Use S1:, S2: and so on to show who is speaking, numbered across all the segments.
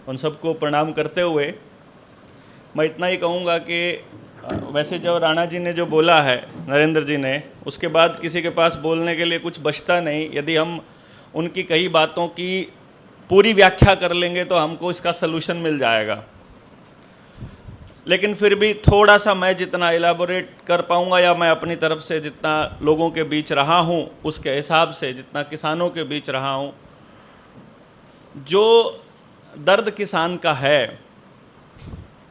S1: उन सबको प्रणाम करते हुए मैं इतना ही कहूँगा कि वैसे जो राणा जी ने जो बोला है, नरेंद्र जी ने, उसके बाद किसी के पास बोलने के लिए कुछ बचता नहीं। यदि हम उनकी कई बातों की पूरी व्याख्या कर लेंगे तो हमको इसका सलूशन मिल जाएगा, लेकिन फिर भी थोड़ा सा मैं जितना एलाबोरेट कर पाऊँगा या मैं अपनी तरफ से जितना लोगों के बीच रहा हूँ उसके हिसाब से, जितना किसानों के बीच रहा हूँ, जो दर्द किसान का है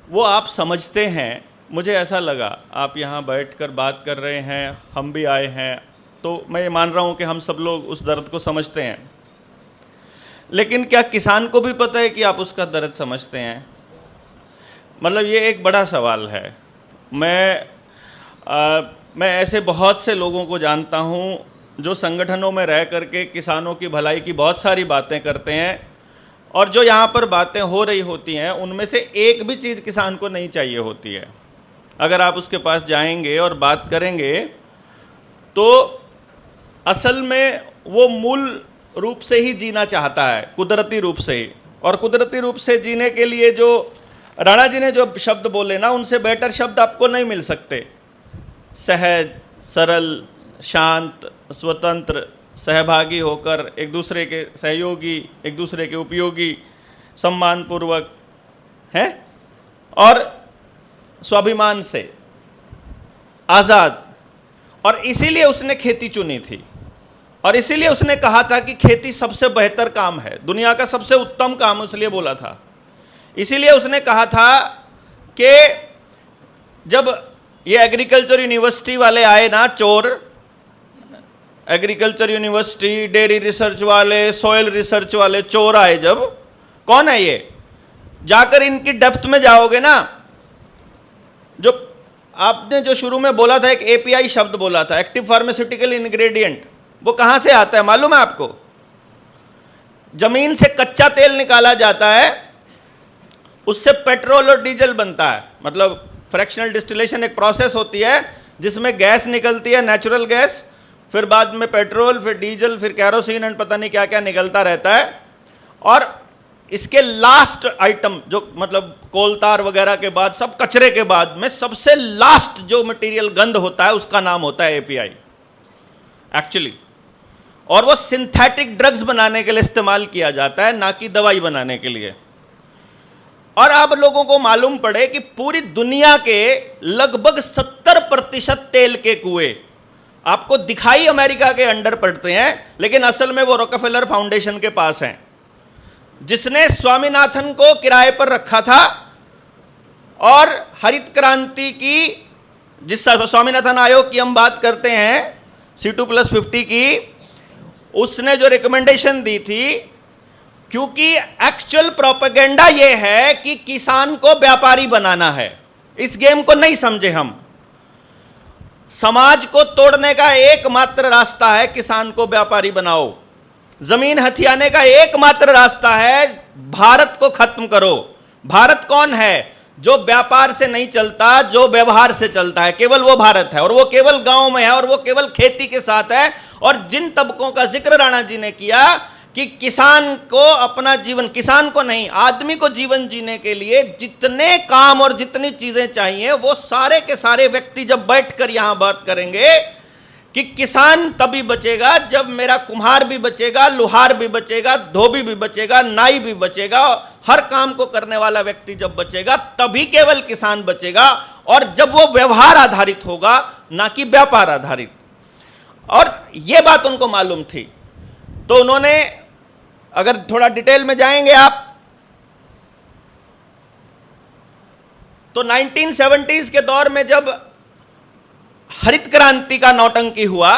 S1: वो आप समझते हैं। मुझे ऐसा लगा आप यहाँ बैठकर बात कर रहे हैं, हम भी आए हैं, तो मैं ये मान रहा हूँ कि हम सब लोग उस दर्द को समझते हैं। लेकिन क्या किसान को भी पता है कि आप उसका दर्द समझते हैं? मतलब ये एक बड़ा सवाल है। मैं ऐसे बहुत से लोगों को जानता हूँ जो संगठनों में रह करके किसानों की भलाई की बहुत सारी बातें करते हैं, और जो यहाँ पर बातें हो रही होती हैं उनमें से एक भी चीज़ किसान को नहीं चाहिए होती है। अगर आप उसके पास जाएंगे और बात करेंगे तो असल में वो मूल रूप से ही जीना चाहता है, कुदरती रूप से ही। और कुदरती रूप से जीने के लिए जो राणा जी ने जो शब्द बोले ना, उनसे बेटर शब्द आपको नहीं मिल सकते। सहज, सरल, शांत, स्वतंत्र, सहभागी होकर, एक दूसरे के सहयोगी, एक दूसरे के उपयोगी, सम्मानपूर्वक हैं, और स्वाभिमान से आज़ाद। और इसीलिए उसने खेती चुनी थी, और इसीलिए उसने कहा था कि खेती सबसे बेहतर काम है, दुनिया का सबसे उत्तम काम, इसलिए बोला था। इसीलिए उसने कहा था कि जब ये एग्रीकल्चर यूनिवर्सिटी वाले आए ना, चोर, एग्रीकल्चर यूनिवर्सिटी, डेयरी रिसर्च वाले, सॉइल रिसर्च वाले चोर आए, जब कौन है ये, जाकर इनकी डेप्थ में जाओगे ना, जो आपने जो शुरू में बोला था, एक एपीआई शब्द बोला था, एक्टिव फार्मास्यूटिकल इंग्रेडिएंट, वो कहां से आता है मालूम है आपको? जमीन से कच्चा तेल निकाला जाता है, उससे पेट्रोल और डीजल बनता है। मतलब फ्रैक्शनल डिस्टिलेशन एक प्रोसेस होती है जिसमें गैस निकलती है, नेचुरल गैस, फिर बाद में पेट्रोल, फिर डीजल, फिर कैरोसिन एंड पता नहीं क्या क्या निकलता रहता है। और इसके लास्ट आइटम जो मतलब कोलतार वगैरह के बाद, सब कचरे के बाद में सबसे लास्ट जो मटेरियल गंध होता है उसका नाम होता है एपीआई एक्चुअली। और वो सिंथेटिक ड्रग्स बनाने के लिए इस्तेमाल किया जाता है, ना कि दवाई बनाने के लिए। और आप लोगों को मालूम पड़े कि पूरी दुनिया के लगभग 70% तेल के कुएं आपको दिखाई अमेरिका के अंडर पड़ते हैं, लेकिन असल में वो रॉकफेलर फाउंडेशन के पास हैं, जिसने स्वामीनाथन को किराए पर रखा था। और हरित क्रांति की, जिस स्वामीनाथन आयोग की हम बात करते हैं, C2+50 की, उसने जो रिकमेंडेशन दी थी, क्योंकि एक्चुअल प्रोपेगेंडा ये है कि किसान को व्यापारी बनाना है। इस गेम को नहीं समझे हम। समाज को तोड़ने का एकमात्र रास्ता है किसान को व्यापारी बनाओ। जमीन हथियाने का एकमात्र रास्ता है भारत को खत्म करो। भारत कौन है? जो व्यापार से नहीं चलता, जो व्यवहार से चलता है, केवल वो भारत है। और वो केवल गांव में है, और वो केवल खेती के साथ है। और जिन तबकों का जिक्र राणा जी ने किया कि किसान को अपना जीवन, किसान को नहीं, आदमी को जीवन जीने के लिए जितने काम और जितनी चीजें चाहिए, वो सारे के सारे व्यक्ति जब बैठकर यहां बात करेंगे कि किसान तभी बचेगा जब मेरा कुम्हार भी बचेगा, लोहार भी बचेगा, धोबी भी बचेगा, नाई भी बचेगा, हर काम को करने वाला व्यक्ति जब बचेगा, तभी केवल किसान बचेगा। और जब वो व्यवहार आधारित होगा, ना कि व्यापार आधारित। और ये बात उनको मालूम थी, तो उन्होंने, अगर थोड़ा डिटेल में जाएंगे आप, तो 1970s के दौर में जब हरित क्रांति का नौटंकी हुआ,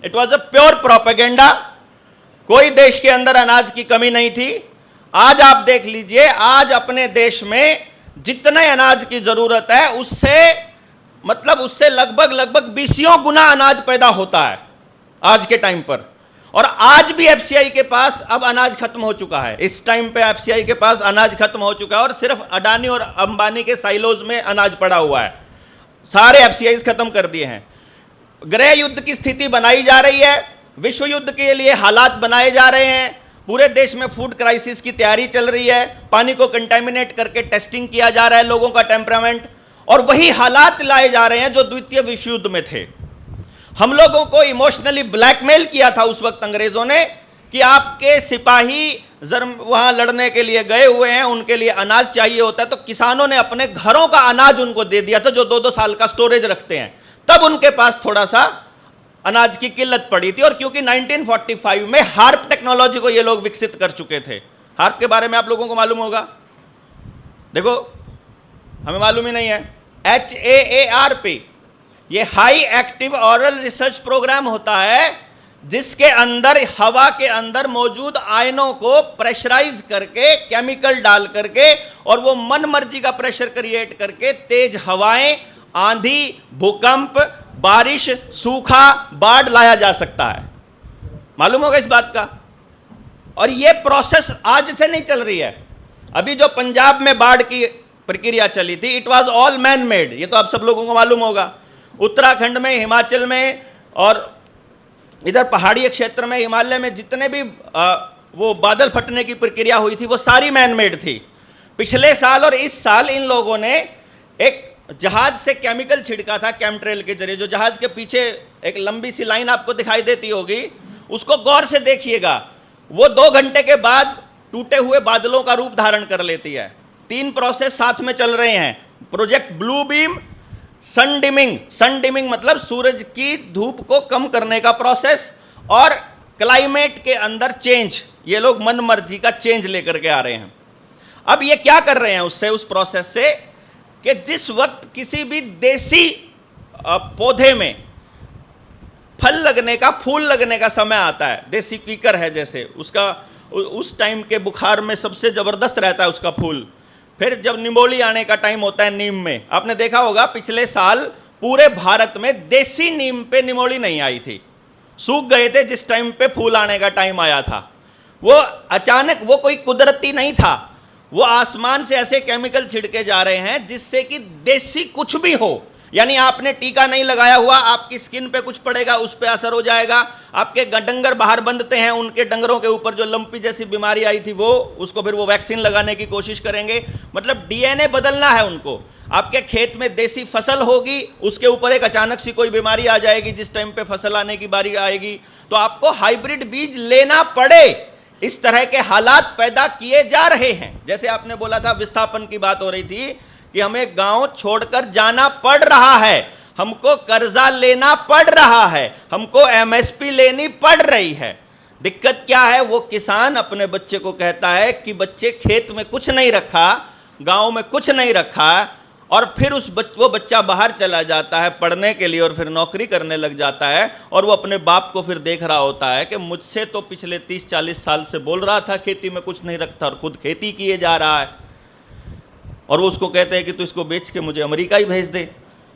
S1: it was a pure propaganda. कोई देश के अंदर अनाज की कमी नहीं थी। आज आप देख लीजिए, आज अपने देश में जितने अनाज की जरूरत है उससे लगभग 20 गुना अनाज पैदा होता है आज के टाइम पर। और आज भी एफसीआई के पास अब अनाज खत्म हो चुका है। इस टाइम पे एफसीआई के पास अनाज खत्म हो चुका है, और सिर्फ अडानी और अंबानी के साइलोज में अनाज पड़ा हुआ है। सारे एफसीआईज खत्म कर दिए हैं। गृह युद्ध की स्थिति बनाई जा रही है, विश्व युद्ध के लिए हालात बनाए जा रहे हैं। पूरे देश में फूड क्राइसिस की तैयारी चल रही है, पानी को कंटेमिनेट करके टेस्टिंग किया जा रहा है, लोगों का टेम्परामेंट, और वही हालात लाए जा रहे हैं जो द्वितीय विश्व युद्ध में थे। हम लोगों को इमोशनली ब्लैकमेल किया था उस वक्त अंग्रेजों ने कि आपके सिपाही वहां लड़ने के लिए गए हुए हैं, उनके लिए अनाज चाहिए होता है, तो किसानों ने अपने घरों का अनाज उनको दे दिया था जो 2-2 साल का स्टोरेज रखते हैं, तब उनके पास थोड़ा सा अनाज की किल्लत पड़ी थी। और क्योंकि 1945 में हार्प टेक्नोलॉजी को ये लोग विकसित कर चुके थे। हार्प के बारे में आप लोगों को मालूम होगा, देखो हमें मालूम ही नहीं है, HAARP, ये high active auroral research programme होता है जिसके अंदर हवा के अंदर मौजूद आयनों को प्रेशराइज करके, केमिकल डाल करके, और वो मन मर्जी का प्रेशर क्रिएट करके तेज हवाएं, आंधी, भूकंप, बारिश, सूखा, बाढ़ लाया जा सकता है। मालूम होगा इस बात का। और ये प्रोसेस आज से नहीं चल रही है। अभी जो पंजाब में बाढ़ की प्रक्रिया चली थी, it was all man made, ये तो आप सब लोगों को मालूम होगा। उत्तराखंड में, हिमाचल में और इधर पहाड़ी क्षेत्र में, हिमालय में जितने भी वो बादल फटने की प्रक्रिया हुई थी वो सारी मैन मेड थी। पिछले साल और इस साल इन लोगों ने एक जहाज से केमिकल छिड़का था कैमट्रेल के जरिए, जो जहाज के पीछे एक लंबी सी लाइन आपको दिखाई देती होगी, उसको गौर से देखिएगा, वो 2 घंटे के बाद टूटे हुए बादलों का रूप धारण कर लेती है। 3 प्रोसेस साथ में चल रहे हैं, प्रोजेक्ट ब्लू बीम, सन डिमिंग मतलब सूरज की धूप को कम करने का प्रोसेस, और क्लाइमेट के अंदर चेंज, ये लोग मन मर्जी का चेंज लेकर के आ रहे हैं। अब ये क्या कर रहे हैं उससे, उस प्रोसेस से, कि जिस वक्त किसी भी देसी पौधे में फल लगने का, फूल लगने का समय आता है, देसी कीकर है जैसे, उसका उस टाइम के बुखार में सबसे ज़बरदस्त रहता है उसका फूल। फिर जब निमोली आने का टाइम होता है नीम में, आपने देखा होगा पिछले साल पूरे भारत में देसी नीम पे निमोली नहीं आई थी, सूख गए थे जिस टाइम पे फूल आने का टाइम आया था। वो अचानक, वो कोई कुदरती नहीं था, वो आसमान से ऐसे केमिकल छिड़के जा रहे हैं जिससे कि देसी कुछ भी हो, यानी आपने टीका नहीं लगाया हुआ, आपकी स्किन पे कुछ पड़ेगा, उस पे असर हो जाएगा। आपके डंगर बाहर बंधते हैं, उनके डंगरों के ऊपर जो लंपी जैसी बीमारी आई थी वो, उसको फिर वो वैक्सीन लगाने की कोशिश करेंगे। मतलब डीएनए बदलना है उनको। आपके खेत में देसी फसल होगी, उसके ऊपर एक अचानक सी कोई बीमारी आ जाएगी, जिस टाइम पे फसल आने की बारी आएगी तो आपको हाइब्रिड बीज लेना पड़े। इस तरह के हालात पैदा किए जा रहे हैं। जैसे आपने बोला था, विस्थापन की बात हो रही थी कि हमें गांव छोड़कर जाना पड़ रहा है, हमको कर्जा लेना पड़ रहा है, हमको एमएसपी लेनी पड़ रही है। दिक्कत क्या है, वो किसान अपने बच्चे को कहता है कि बच्चे खेत में कुछ नहीं रखा, गांव में कुछ नहीं रखा, और फिर वो बच्चा बाहर चला जाता है पढ़ने के लिए और फिर नौकरी करने लग जाता है, और वो अपने बाप को फिर देख रहा होता है कि मुझसे तो पिछले 30-40 साल से बोल रहा था खेती में कुछ नहीं रखता, और खुद खेती किए जा रहा है। और वो उसको कहते हैं कि तू इसको बेच के मुझे अमेरिका ही भेज दे,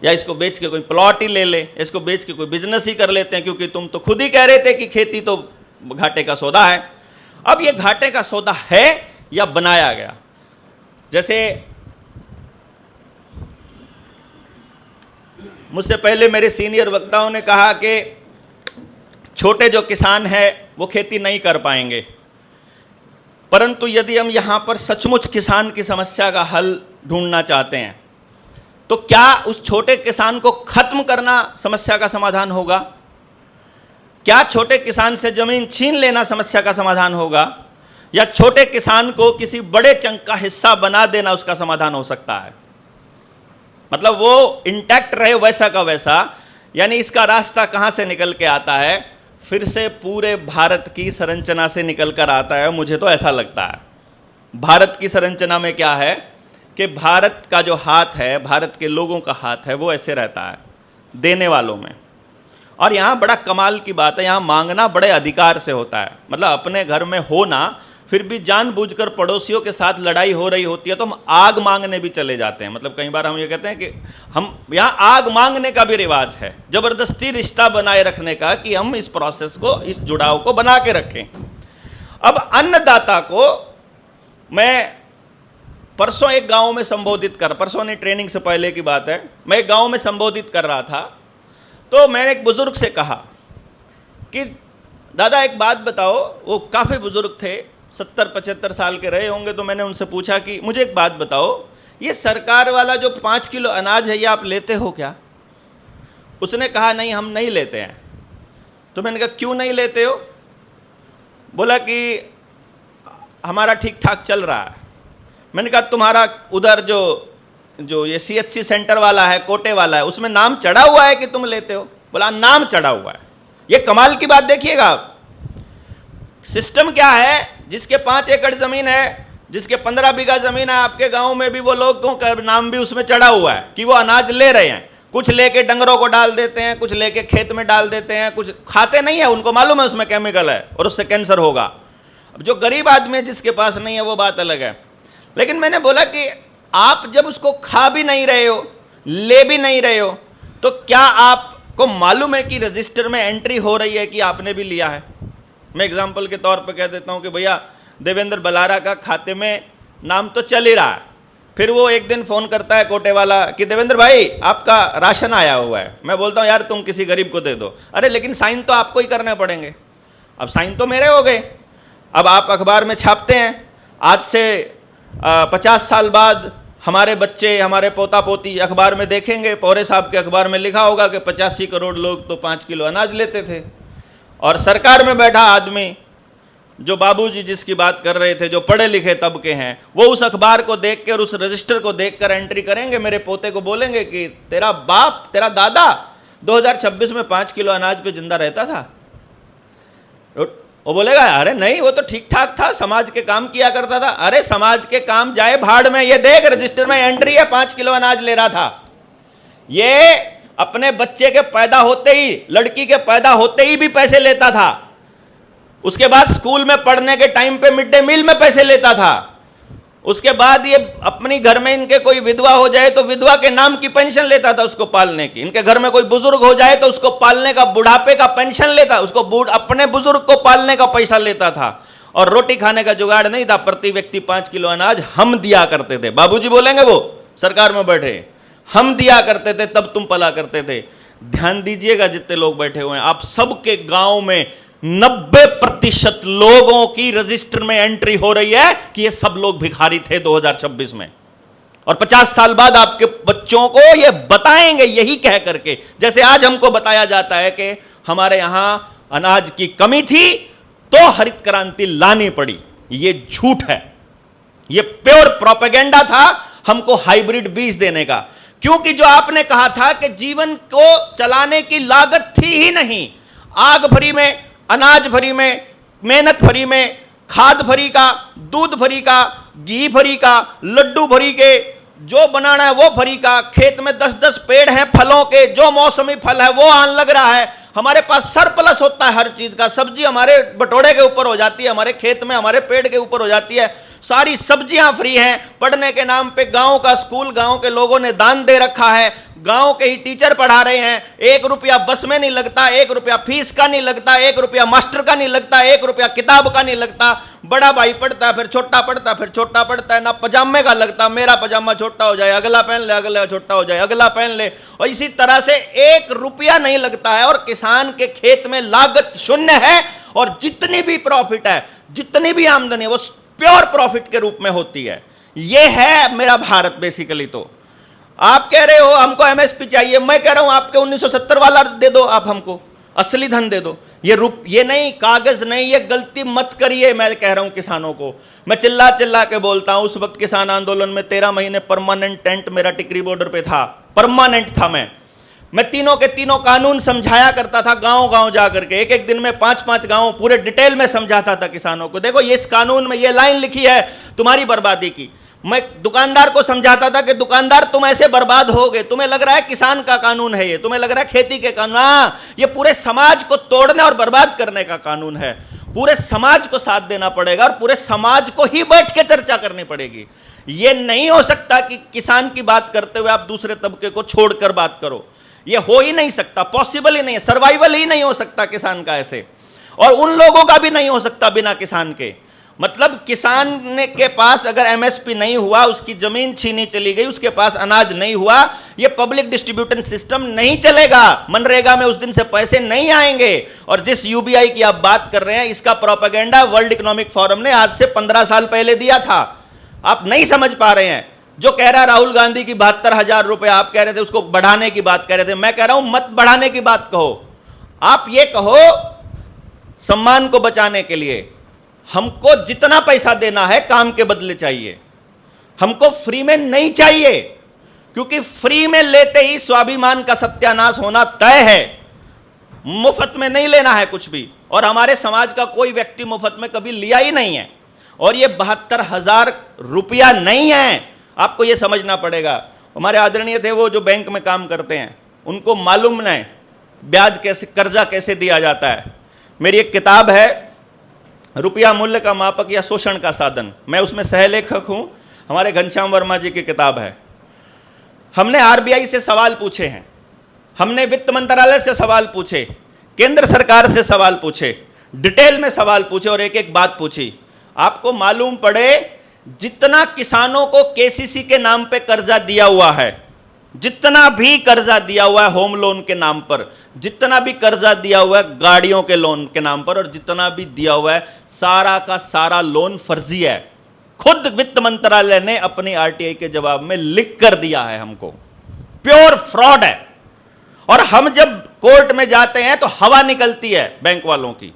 S1: या इसको बेच के कोई प्लॉट ही ले ले, इसको बेच के कोई बिजनेस ही कर लेते हैं, क्योंकि तुम तो खुद ही कह रहे थे कि खेती तो घाटे का सौदा है। अब ये घाटे का सौदा है या बनाया गया? जैसे मुझसे पहले मेरे सीनियर वक्ताओं ने कहा कि छोटे जो किसान हैं वो खेती नहीं कर पाएंगे, परंतु यदि हम यहाँ पर सचमुच किसान की समस्या का हल ढूंढना चाहते हैं तो क्या उस छोटे किसान को खत्म करना समस्या का समाधान होगा? क्या छोटे किसान से जमीन छीन लेना समस्या का समाधान होगा, या छोटे किसान को किसी बड़े चंक का हिस्सा बना देना उसका समाधान हो सकता है? मतलब वो इंटैक्ट रहे वैसा का वैसा। यानी इसका रास्ता कहाँ से निकल के आता है? फिर से पूरे भारत की संरचना से निकल कर आता है, मुझे तो ऐसा लगता है। भारत की संरचना में क्या है कि भारत का जो हाथ है, भारत के लोगों का हाथ है, वो ऐसे रहता है देने वालों में। और यहाँ बड़ा कमाल की बात है, यहाँ मांगना बड़े अधिकार से होता है। मतलब अपने घर में हो ना, फिर भी जानबूझकर पड़ोसियों के साथ लड़ाई हो रही होती है तो हम आग मांगने भी चले जाते हैं। मतलब कई बार हम ये कहते हैं कि हम यहाँ आग मांगने का भी रिवाज है, ज़बरदस्ती रिश्ता बनाए रखने का, कि हम इस प्रोसेस को, इस जुड़ाव को बना के रखें। अब अन्नदाता को मैं परसों एक गांव में संबोधित कर, परसों नहीं ट्रेनिंग से पहले की बात है, मैं एक गांव में संबोधित कर रहा था तो मैंने एक बुजुर्ग से कहा कि दादा एक बात बताओ, वो काफ़ी बुजुर्ग थे, 70-75 साल के रहे होंगे, तो मैंने उनसे पूछा कि मुझे एक बात बताओ, ये सरकार वाला जो 5 किलो अनाज है ये आप लेते हो क्या? उसने कहा नहीं, हम नहीं लेते हैं। तो मैंने कहा क्यों नहीं लेते हो? बोला कि हमारा ठीक ठाक चल रहा है। मैंने कहा तुम्हारा उधर जो ये CHC सेंटर वाला है, कोटे वाला है, उसमें नाम चढ़ा हुआ है कि तुम लेते हो? बोला नाम चढ़ा हुआ है। ये कमाल की बात देखिएगा आप, सिस्टम क्या है, जिसके 5 एकड़ जमीन है, जिसके 15 बीघा जमीन है, आपके गांव में भी वो लोगों का नाम भी उसमें चढ़ा हुआ है कि वो अनाज ले रहे हैं। कुछ लेके डंगरों को डाल देते हैं, कुछ लेके खेत में डाल देते हैं, कुछ खाते नहीं है, उनको मालूम है उसमें केमिकल है और उससे कैंसर होगा। अब जो गरीब आदमी है जिसके पास नहीं है वो बात अलग है। लेकिन मैंने बोला कि आप जब उसको खा भी नहीं रहे हो, ले भी नहीं रहे हो, तो क्या आपको मालूम है कि रजिस्टर में एंट्री हो रही है कि आपने भी लिया है? मैं एग्जाम्पल के तौर पर कह देता हूं कि भैया देवेंद्र बलारा का खाते में नाम तो चल ही रहा है। फिर वो एक दिन फ़ोन करता है कोटे वाला कि देवेंद्र भाई आपका राशन आया हुआ है। मैं बोलता हूँ यार तुम किसी गरीब को दे दो। अरे लेकिन साइन तो आपको ही करने पड़ेंगे। अब साइन तो मेरे हो गए। अब आप अखबार में छापते हैं, आज से 50 साल बाद हमारे बच्चे, हमारे पोता पोती अखबार में देखेंगे, पौरे साहब के अखबार में लिखा होगा कि 85 करोड़ लोग तो 5 किलो अनाज लेते थे। और सरकार में बैठा आदमी, जो बाबूजी जिसकी बात कर रहे थे, जो पढ़े लिखे तबके हैं, वो उस अखबार को देख के और उस रजिस्टर को देखकर एंट्री करेंगे। मेरे पोते को बोलेंगे कि तेरा बाप, तेरा दादा 2026 में 5 किलो अनाज पे जिंदा रहता था। वो बोलेगा अरे नहीं, वो तो ठीक ठाक था, समाज के काम किया करता था। अरे समाज के काम जाए भाड़ में, ये देख रजिस्टर में एंट्री है 5 किलो अनाज ले रहा था। ये अपने बच्चे के पैदा होते ही, लड़की के पैदा होते ही भी पैसे लेता था। उसके बाद स्कूल में पढ़ने के टाइम पे मिड डे मील में पैसे लेता था। उसके बाद ये अपनी घर में इनके कोई विधवा हो जाए तो विधवा के नाम की पेंशन लेता था उसको पालने की। इनके घर में कोई बुजुर्ग हो जाए तो उसको पालने का, बुढ़ापे का पेंशन लेता, उसको अपने बुजुर्ग को पालने का पैसा लेता था। और रोटी खाने का जुगाड़ नहीं था, प्रति व्यक्ति 5 किलो अनाज हम दिया करते थे। बाबूजी बोलेंगे वो सरकार में बैठे, हम दिया करते थे तब तुम पला करते थे। ध्यान दीजिएगा जितने लोग बैठे हुए हैं, आप सबके गांव में 90% लोगों की रजिस्टर में एंट्री हो रही है कि ये सब लोग भिखारी थे 2026 में। और 50 साल बाद आपके बच्चों को ये बताएंगे यही कह करके, जैसे आज हमको बताया जाता है कि हमारे यहां अनाज की कमी थी तो हरित क्रांति लानी पड़ी। ये झूठ है, ये प्योर प्रोपेगेंडा था हमको हाइब्रिड बीज देने का। क्योंकि जो आपने कहा था कि जीवन को चलाने की लागत थी ही नहीं, आग भरी में, अनाज भरी में, मेहनत भरी में, खाद भरी का, दूध भरी का, घी भरी का, लड्डू भरी के, जो बनाना है वो भरी का, खेत में 10-10 पेड़ हैं फलों के, जो मौसमी फल है वो आन लग रहा है। हमारे पास सरप्लस होता है हर चीज का, सब्जी हमारे बटोरे के ऊपर हो जाती है, हमारे खेत में, हमारे पेड़ के ऊपर हो जाती है, सारी सब्जियां फ्री हैं। पढ़ने के नाम पे गांव का स्कूल गांव के लोगों ने दान दे रखा है, गांव के ही टीचर पढ़ा रहे हैं। 1 रुपया बस में नहीं लगता, 1 रुपया फीस का नहीं लगता, 1 रुपया मास्टर का नहीं लगता, 1 रुपया किताब का नहीं लगता। बड़ा भाई पढ़ता है, फिर छोटा पढ़ता है, फिर छोटा पढ़ता है, ना पजामे का लगता, मेरा पजामा छोटा हो जाए, अगला पहन ले, अगला छोटा हो जाए, अगला पहन ले। और इसी तरह से 1 रुपया नहीं लगता है। और किसान के खेत में लागत शून्य है, और जितनी भी प्रॉफिट है, जितनी भी आमदनी है, वो प्योर प्रॉफिट के रूप में होती है। ये है मेरा भारत बेसिकली। तो आप कह रहे हो हमको एमएसपी चाहिए, मैं कह रहा हूं आपके 1970 वाला दे दो, आप हमको असली धन दे दो। ये नहीं, कागज नहीं, ये गलती मत करिए। मैं कह रहा हूं किसानों को, मैं चिल्ला चिल्ला के बोलता हूं। उस वक्त किसान आंदोलन में 13 महीने परमानेंट टेंट मेरा टिकरी बॉर्डर पे था, परमानेंट था। मैं तीनों के तीनों कानून समझाया करता था, गांव गांव जा करके, एक दिन में 5-5 गांव पूरे डिटेल में समझाता था किसानों को। देखो ये इस कानून में ये लाइन लिखी है तुम्हारी बर्बादी की। मैं दुकानदार को समझाता था कि दुकानदार तुम ऐसे बर्बाद होगे, तुम्हें लग रहा है किसान का कानून है ये, तुम्हें लग रहा है खेती के कानून, हाँ, ये पूरे समाज को तोड़ने और बर्बाद करने का कानून है। पूरे समाज को साथ देना पड़ेगा और पूरे समाज को ही बैठ के चर्चा करनी पड़ेगी। ये नहीं हो सकता कि किसान की बात करते हुए आप दूसरे तबके को छोड़कर बात करो। ये हो ही नहीं सकता, पॉसिबल ही नहीं है, सर्वाइवल ही नहीं हो सकता किसान का ऐसे, और उन लोगों का भी नहीं हो सकता बिना किसान के। मतलब किसान ने के पास अगर एमएसपी नहीं हुआ, उसकी जमीन छीनी चली गई, उसके पास अनाज नहीं हुआ, ये पब्लिक डिस्ट्रीब्यूशन सिस्टम नहीं चलेगा। मनरेगा में उस दिन से पैसे नहीं आएंगे। और जिस यूबीआई की आप बात कर रहे हैं, इसका प्रोपेगेंडा वर्ल्ड इकोनॉमिक फोरम ने आज से 15 साल पहले दिया था। आप नहीं समझ पा रहे हैं। जो कह रहा राहुल गांधी की 72,000 रुपए आप कह रहे थे, उसको बढ़ाने की बात कह रहे थे। मैं कह रहा हूं मत बढ़ाने की बात कहो, आप ये कहो सम्मान को बचाने के लिए हमको जितना पैसा देना है काम के बदले चाहिए, हमको फ्री में नहीं चाहिए, क्योंकि फ्री में लेते ही स्वाभिमान का सत्यानाश होना तय है। मुफ्त में नहीं लेना है कुछ भी, और हमारे समाज का कोई व्यक्ति मुफ्त में कभी लिया ही नहीं है। और ये 72,000 रुपया नहीं है, आपको ये समझना पड़ेगा। हमारे आदरणीय थे वो जो बैंक में काम करते हैं, उनको मालूम नहीं ब्याज कैसे, कर्जा कैसे दिया जाता है। मेरी एक किताब है रुपया मूल्य का मापक या शोषण का साधन, मैं उसमें सहलेखक हूं, हमारे घनश्याम वर्मा जी की किताब है। हमने आरबीआई से सवाल पूछे हैं, हमने वित्त मंत्रालय से सवाल पूछे, केंद्र सरकार से सवाल पूछे, डिटेल में सवाल पूछे और एक एक बात पूछी। आपको मालूम पड़े जितना किसानों को केसीसी के नाम पे कर्जा दिया हुआ है, जितना भी कर्जा दिया हुआ है होम लोन के नाम पर, जितना भी कर्जा दिया हुआ है गाड़ियों के लोन के नाम पर, और जितना भी दिया हुआ है सारा का सारा लोन फर्जी है। खुद वित्त मंत्रालय ने अपनी आरटीआई के जवाब में लिख कर दिया है हमको, प्योर फ्रॉड है। और हम जब कोर्ट में जाते हैं तो हवा निकलती है बैंक वालों की।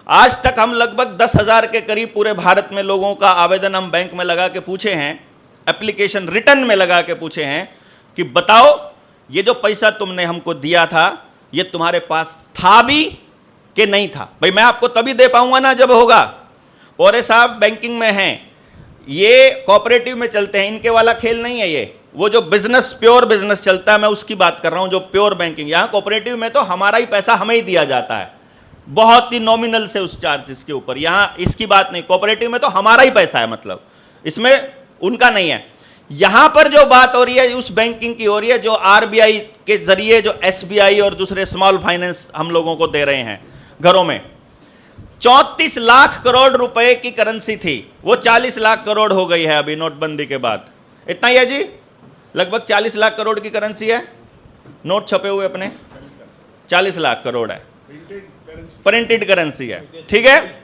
S1: आज तक हम लगभग 10,000 के करीब पूरे भारत में लोगों का आवेदन हम बैंक में लगा के पूछे हैं, एप्लीकेशन रिटर्न में लगा के पूछे हैं कि बताओ ये जो पैसा तुमने हमको दिया था ये तुम्हारे पास था भी कि नहीं था। भाई मैं आपको तभी दे पाऊंगा ना जब होगा। पौरे साहब बैंकिंग में हैं, ये कोऑपरेटिव में चलते हैं, इनके वाला खेल नहीं है ये। वो जो बिजनेस, प्योर बिजनेस चलता है, मैं उसकी बात कर रहा हूं, जो प्योर बैंकिंग। यहां कोऑपरेटिव में तो हमारा ही पैसा हमें ही दिया जाता है, बहुत ही नॉमिनल से उस चार्जेस के ऊपर। यहां इसकी बात नहीं, कोऑपरेटिव में तो हमारा ही पैसा है, मतलब इसमें उनका नहीं है। यहां पर जो बात हो रही है उस बैंकिंग की हो रही है जो आरबीआई के जरिए जो एसबीआई और दूसरे स्मॉल फाइनेंस हम लोगों को दे रहे हैं घरों में। 34 लाख करोड़ रुपए की करेंसी थी, वो 40 लाख करोड़ हो गई है अभी नोटबंदी के बाद। इतना ही है जी, लगभग 40 लाख करोड़ की करेंसी है। नोट छपे हुए अपने 40 लाख करोड़ है, प्रिंटेड करेंसी है, ठीक है।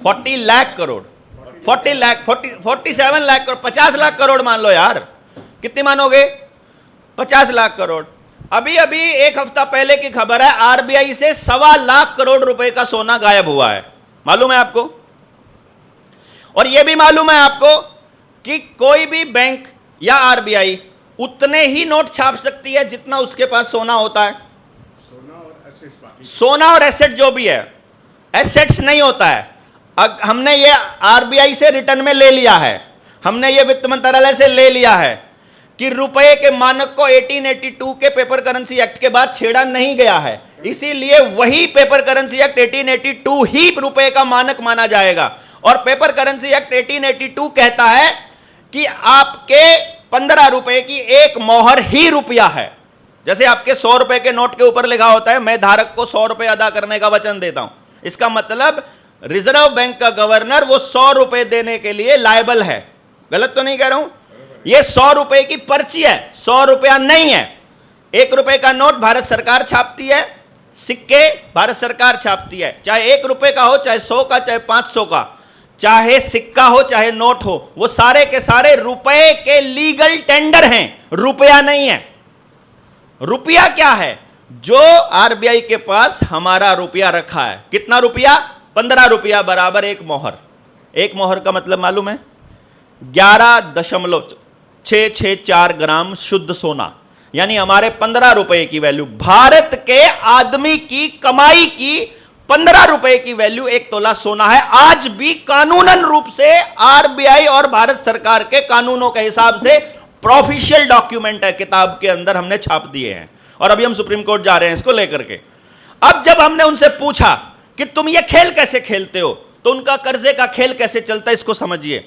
S1: 40 लाख करोड़, 47 लाख करोड़, 50 लाख करोड़ मान लो यार, कितनी मानोगे? 50 लाख करोड़। अभी अभी एक हफ्ता पहले की खबर है, आरबीआई से 1.25 लाख करोड़ रुपए का सोना गायब हुआ है, मालूम है आपको? और यह भी मालूम है आपको कि कोई भी बैंक या आरबीआई उतने ही नोट छाप सकती है जितना उसके पास सोना होता है। सोना और एसेट जो भी है, एसेट्स नहीं होता है। हमने ये आरबीआई से रिटर्न में ले लिया है, हमने ये वित्त मंत्रालय से ले लिया है कि रुपए के मानक को 1882 के पेपर करेंसी एक्ट के बाद छेड़ा नहीं गया है, इसीलिए वही पेपर करेंसी एक्ट 1882 ही रुपए का मानक माना जाएगा। और पेपर करेंसी एक्ट 1882 कहता है कि आपके 15 रुपए की एक मोहर ही रुपया है। जैसे आपके 100 रुपए के नोट के ऊपर लिखा होता है मैं धारक को 100 रुपए अदा करने का वचन देता हूं, इसका मतलब रिजर्व बैंक का गवर्नर वो 100 रुपए देने के लिए लायबल है। गलत तो नहीं कह रहा हूं? ये 100 रुपए की पर्ची है, 100 रुपया नहीं है। 1 रुपए का नोट भारत सरकार छापती है, सिक्के भारत सरकार छापती है, चाहे 1 रुपए का हो, चाहे 100 का, चाहे 500 का, चाहे सिक्का हो, चाहे नोट हो, वो सारे के सारे रुपए के लीगल टेंडर हैं, रुपया नहीं है। रुपया क्या है? जो आरबीआई के पास हमारा रुपया रखा है। कितना रुपया? 15 रुपया बराबर एक मोहर। एक मोहर का मतलब मालूम है? 11.664 ग्राम शुद्ध सोना, यानी हमारे 15 रुपए की वैल्यू, भारत के आदमी की कमाई की 15 रुपए की वैल्यू 1 तोला सोना है। आज भी कानूनन रूप से आरबीआई और भारत सरकार के कानूनों के हिसाब से प्रोफिशियल डॉक्यूमेंट है, किताब के अंदर हमने छाप दिए हैं, और अभी हम सुप्रीम कोर्ट जा रहे हैं इसको लेकर के। अब जब हमने उनसे पूछा कि तुम ये खेल कैसे खेलते हो, तो उनका कर्जे का खेल कैसे चलता है इसको समझिए।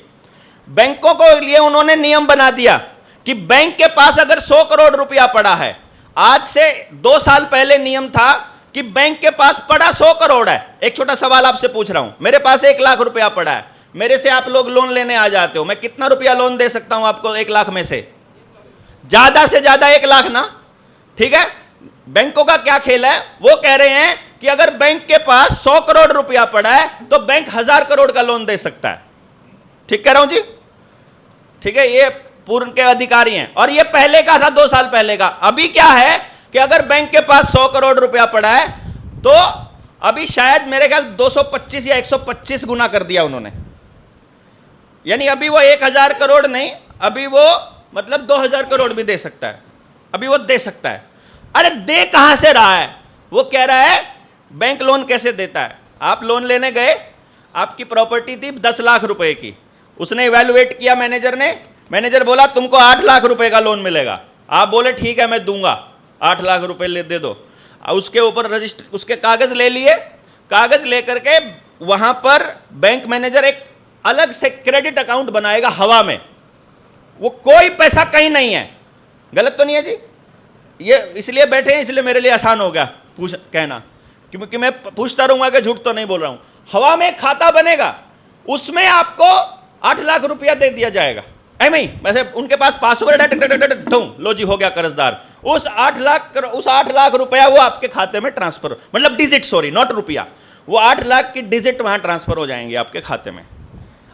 S1: बैंकों को लिए उन्होंने नियम बना दिया कि बैंक के पास अगर 100 करोड़ रुपया पड़ा है आज से 2 साल पहले नियम था कि बैंक के पास पड़ा 100 करोड़ है। एक छोटा सवाल आपसे पूछ रहा हूं, मेरे पास 1 लाख रुपया पड़ा है, मेरे से आप लोग लोन लेने आ जाते हो, मैं कितना रुपया लोन दे सकता हूं आपको 1 लाख में से? ज्यादा से ज्यादा 1 लाख ना, ठीक है। बैंकों का क्या खेल है, वो कह रहे हैं कि अगर बैंक के पास 100 करोड़ रुपया पड़ा है तो बैंक 1000 करोड़ का लोन दे सकता है। ठीक कह रहा हूं जी? ठीक है, ये पूर्ण के अधिकारी हैं। और ये पहले का था, 2 साल पहले का। अभी क्या है कि अगर बैंक के पास 100 करोड़ रुपया पड़ा है तो अभी शायद मेरे ख्याल 225 या 125 गुना कर दिया उन्होंने। यानी अभी वो 1000 करोड़ नहीं, अभी वो मतलब 2000 करोड़ भी दे सकता है, अभी वो दे सकता है। अरे दे कहां से रहा है? वो कह रहा है बैंक लोन कैसे देता है। आप लोन लेने गए, आपकी प्रॉपर्टी थी 10 लाख रुपए की, उसने इवैल्यूएट किया मैनेजर ने, मैनेजर बोला तुमको 8 लाख रुपए का लोन मिलेगा। आप बोले ठीक है मैं दूंगा, 8 लाख रुपए ले दे दो। उसके ऊपर रजिस्टर, उसके कागज ले लिए, कागज लेकर के वहां पर बैंक मैनेजर एक अलग से क्रेडिट अकाउंट बनाएगा हवा में, वो कोई पैसा कहीं नहीं है। गलत तो नहीं है जी? ये इसलिए बैठे हैं, इसलिए मेरे लिए आसान हो गया पूछ कहना, क्योंकि मैं पूछता रहूंगा कि झूठ तो नहीं बोल रहा हूं। हवा में खाता बनेगा, उसमें आपको 8 लाख रुपया दे दिया जाएगा। नहीं वैसे उनके पास पासवर्ड है, लो जी हो गया कर्जदार। उस 8 लाख रुपया वो आपके खाते में ट्रांसफर, मतलब डिजिट, सॉरी नॉट रुपया, वो 8 लाख की डिजिट वहां ट्रांसफर हो जाएंगे आपके खाते में।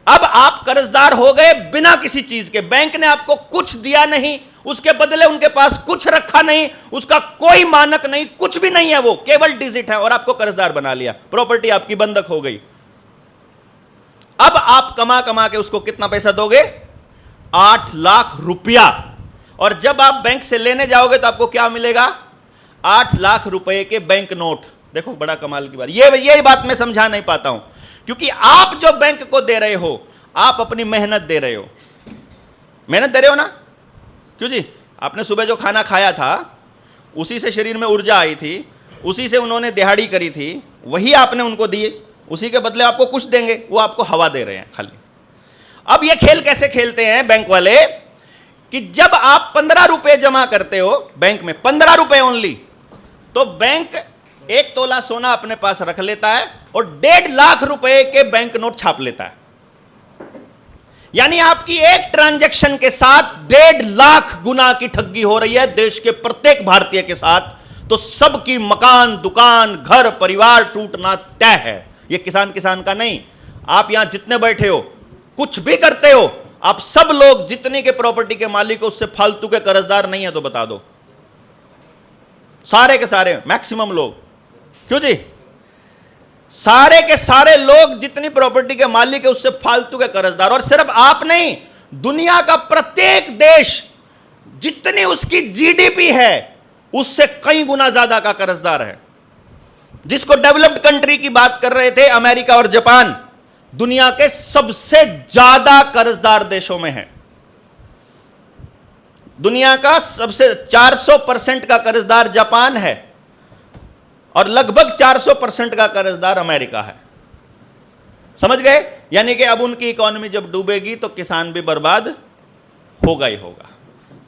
S1: अब आप कर्जदार हो गए बिना किसी चीज के, बैंक ने आपको कुछ दिया नहीं, उसके बदले उनके पास कुछ रखा नहीं, उसका कोई मानक नहीं, कुछ भी नहीं है, वो केवल डिजिट है, और आपको कर्जदार बना लिया, प्रॉपर्टी आपकी बंधक हो गई। अब आप कमा कमा के उसको कितना पैसा दोगे? 8 लाख रुपया। और जब आप बैंक से लेने जाओगे तो आपको क्या मिलेगा? 8 लाख रुपए के बैंक नोट। देखो बड़ा कमाल की बात, ये बात मैं समझा नहीं पाता हूं, क्योंकि आप जो बैंक को दे रहे हो, आप अपनी मेहनत दे रहे हो, मेहनत दे रहे हो ना। क्यों जी? आपने सुबह जो खाना खाया था उसी से शरीर में ऊर्जा आई थी, उसी से उन्होंने दिहाड़ी करी थी, वही आपने उनको दिए, उसी के बदले आपको कुछ देंगे, वो आपको हवा दे रहे हैं खाली। अब ये खेल कैसे खेलते हैं बैंक वाले कि जब आप 15 रुपए जमा करते हो बैंक में, 15 रुपए ओनली, तो बैंक 1 तोला सोना अपने पास रख लेता है और 1.5 लाख रुपए के बैंक नोट छाप लेता है। यानी आपकी एक ट्रांजैक्शन के साथ 1.5 लाख गुना की ठगी हो रही है देश के प्रत्येक भारतीय के साथ। तो सबकी मकान, दुकान, घर, परिवार टूटना तय है। यह किसान का नहीं, आप यहां जितने बैठे हो, कुछ भी करते हो, आप सब लोग जितनी के प्रॉपर्टी के मालिक हो, उससे फालतू के कर्जदार नहीं है तो बता दो। सारे के सारे, मैक्सिमम लोग। क्यों जी? सारे के सारे लोग जितनी प्रॉपर्टी के मालिक है उससे फालतू के कर्जदार। और सिर्फ आप नहीं, दुनिया का प्रत्येक देश जितनी उसकी जीडीपी है उससे कई गुना ज्यादा का कर्जदार है। जिसको डेवलप्ड कंट्री की बात कर रहे थे, अमेरिका और जापान दुनिया के सबसे ज्यादा कर्जदार देशों में है। दुनिया का सबसे 400% का कर्जदार जापान है और लगभग 400% का कर्जदार अमेरिका है। समझ गए? यानी कि अब उनकी इकोनॉमी जब डूबेगी तो किसान भी बर्बाद होगा ही होगा।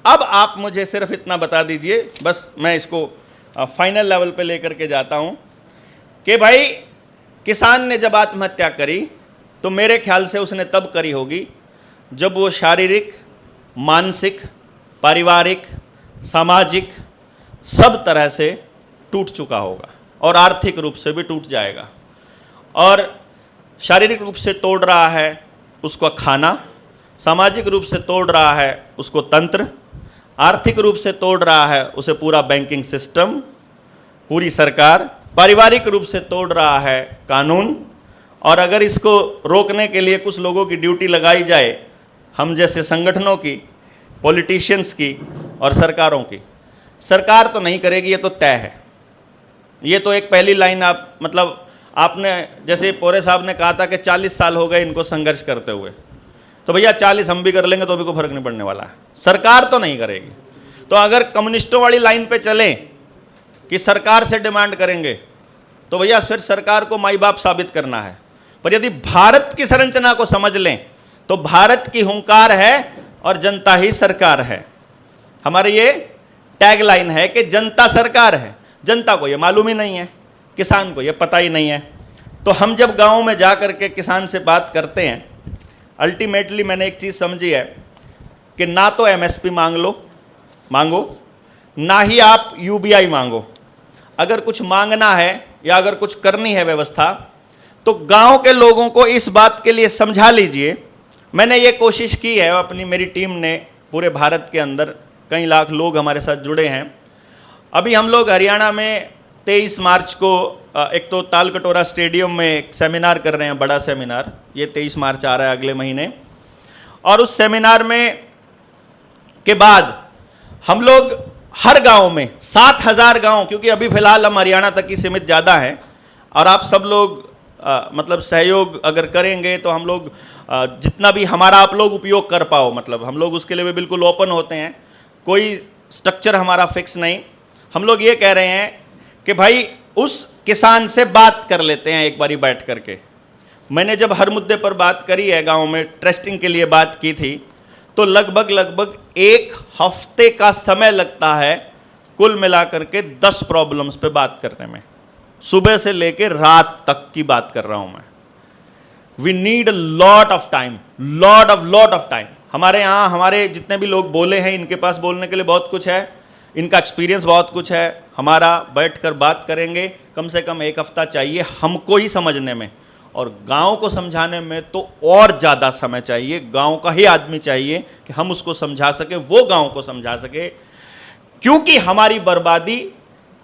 S1: अब आप मुझे सिर्फ इतना बता दीजिए, बस मैं इसको फाइनल लेवल पे लेकर के जाता हूं कि भाई किसान ने जब आत्महत्या करी तो मेरे ख्याल से उसने तब करी होगी जब वो शारीरिक, मानसिक, पारिवारिक, सामाजिक सब तरह से टूट चुका होगा और आर्थिक रूप से भी टूट जाएगा। और शारीरिक रूप से तोड़ रहा है उसको खाना, सामाजिक रूप से तोड़ रहा है उसको तंत्र, आर्थिक रूप से तोड़ रहा है उसे पूरा बैंकिंग सिस्टम, पूरी सरकार, पारिवारिक रूप से तोड़ रहा है कानून। और अगर इसको रोकने के लिए कुछ लोगों की ड्यूटी लगाई जाए, हम जैसे संगठनों की, पॉलिटिशियंस की और सरकारों की, सरकार तो नहीं करेगी, ये तो तय है। ये तो एक पहली लाइन आप, मतलब आपने जैसे पोरे साहब ने कहा था कि 40 साल हो गए इनको संघर्ष करते हुए, तो भैया 40 हम भी कर लेंगे तो भी कोई फर्क नहीं पड़ने वाला है, सरकार तो नहीं करेगी। तो अगर कम्युनिस्टों वाली लाइन पे चलें कि सरकार से डिमांड करेंगे तो भैया फिर सरकार को माई बाप साबित करना है। पर यदि भारत की संरचना को समझ लें तो भारत की हुंकार है और जनता ही सरकार है। हमारे ये टैगलाइन है कि जनता सरकार है। जनता को ये मालूम ही नहीं है, किसान को ये पता ही नहीं है। तो हम जब गाँव में जा कर के किसान से बात करते हैं, अल्टीमेटली मैंने एक चीज़ समझी है कि ना तो MSP मांगो, ना ही आप UBI मांगो। अगर कुछ मांगना है या अगर कुछ करनी है व्यवस्था, तो गांव के लोगों को इस बात के लिए समझा लीजिए। मैंने ये कोशिश की है, मेरी टीम ने पूरे भारत के अंदर कई लाख लोग हमारे साथ जुड़े हैं। अभी हम लोग हरियाणा में 23 मार्च को एक तो तालकटोरा स्टेडियम में एक सेमिनार कर रहे हैं, बड़ा सेमिनार। ये 23 मार्च आ रहा है अगले महीने। और उस सेमिनार में के बाद हम लोग हर गांव में 7,000 गांव, क्योंकि अभी फिलहाल हम हरियाणा तक ही सीमित ज़्यादा हैं, और आप सब लोग मतलब सहयोग अगर करेंगे तो हम लोग जितना भी हमारा आप लोग उपयोग कर पाओ, मतलब हम लोग उसके लिए भी बिल्कुल ओपन होते हैं। कोई स्ट्रक्चर हमारा फिक्स नहीं। हम लोग ये कह रहे हैं कि भाई उस किसान से बात कर लेते हैं एक बारी बैठ करके। मैंने जब हर मुद्दे पर बात करी है, गांव में टेस्टिंग के लिए बात की थी, तो लगभग 1 हफ्ते का समय लगता है कुल मिलाकर के 10 प्रॉब्लम्स पे बात करने में। सुबह से लेके रात तक की बात कर रहा हूं मैं। We need lot of time. हमारे यहाँ हमारे जितने भी लोग बोले हैं, इनके पास बोलने के लिए बहुत कुछ है, इनका एक्सपीरियंस बहुत कुछ है। हमारा बैठकर बात करेंगे, कम से कम 1 हफ्ता चाहिए हमको ही समझने में, और गांव को समझाने में तो और ज़्यादा समय चाहिए। गांव का ही आदमी चाहिए कि हम उसको समझा सके, वो गांव को समझा सके। क्योंकि हमारी बर्बादी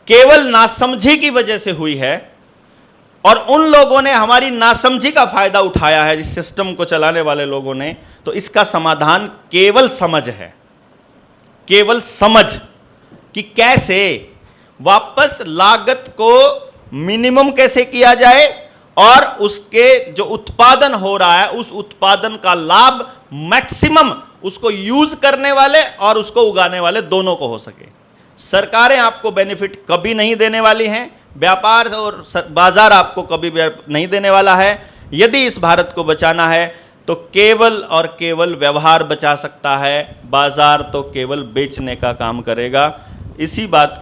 S1: केवल नासमझी की वजह से हुई है, और उन लोगों ने हमारी नासमझी का फायदा उठाया है, इस सिस्टम को चलाने वाले लोगों ने। तो इसका समाधान केवल समझ है, केवल समझ कि कैसे वापस लागत को मिनिमम कैसे किया जाए, और उसके जो उत्पादन हो रहा है उस उत्पादन का लाभ मैक्सिमम उसको यूज करने वाले और उसको उगाने वाले दोनों को हो सके। सरकारें आपको बेनिफिट कभी नहीं देने वाली हैं, व्यापार और बाजार आपको कभी नहीं देने वाला है। यदि इस भारत को बचाना है तो केवल और केवल व्यवहार बचा सकता है, बाजार तो केवल बेचने का काम करेगा। इसी बात